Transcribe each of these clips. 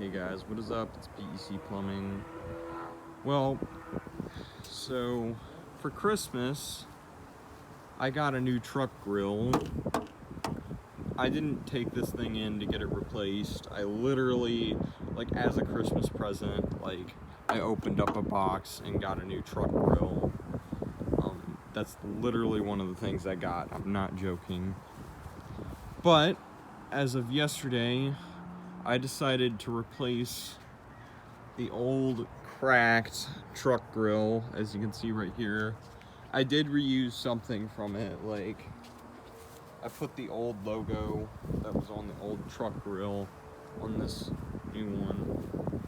Hey guys, what is up? It's PEC Plumbing. Well, so for Christmas, I got a new truck grill. I didn't take this thing in to get it replaced. I literally, like as a Christmas present, I opened up a box and got a new truck grill. That's literally one of the things I got. I'm not joking. But as of yesterday, I decided to replace the old cracked truck grill, as you can see right here. I did reuse something from it, like I put the old logo that was on the old truck grill on this new one.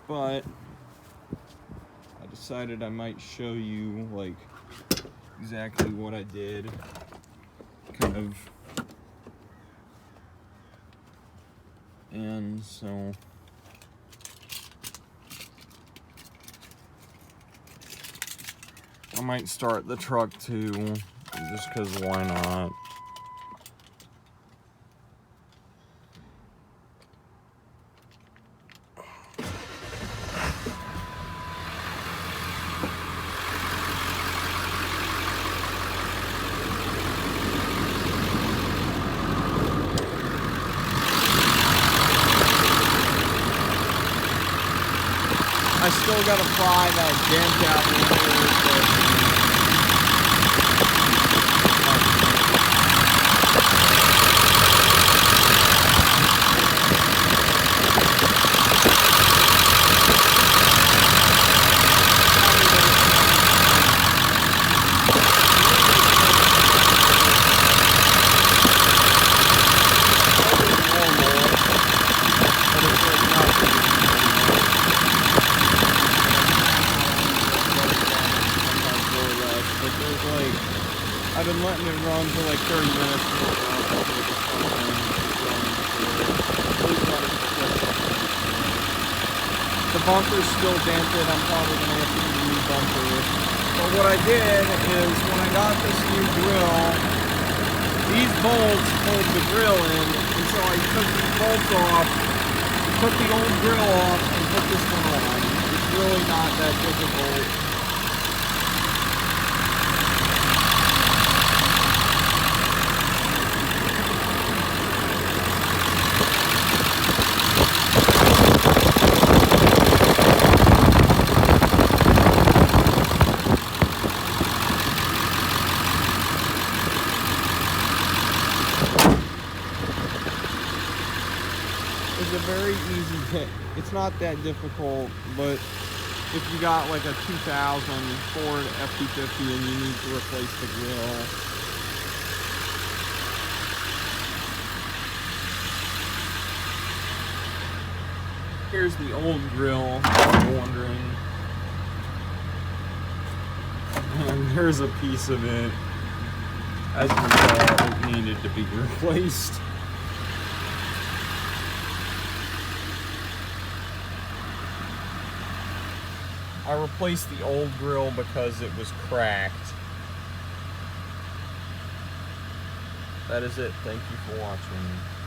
But I decided I might show you like exactly what I did, kind of. And so I might start the truck too, just because why not? I still gotta pry that dent out later, I've been letting it run for like 30 minutes. The bunker's still dented. I'm probably going to have to do a new bunker. But what I did is when I got this new grill, these bolts hold the grill in, and so I took these bolts off, took the old grill off, and put this one on. It's really not that difficult. It's a very easy hit. It's not that difficult, but if you got like a 2000 Ford F-250 and you need to replace the grill, here's the old grill, if you're wondering. And there's a piece of it. As you can tell, it needed to be replaced. I replaced the old grill because it was cracked. That is it. Thank you for watching.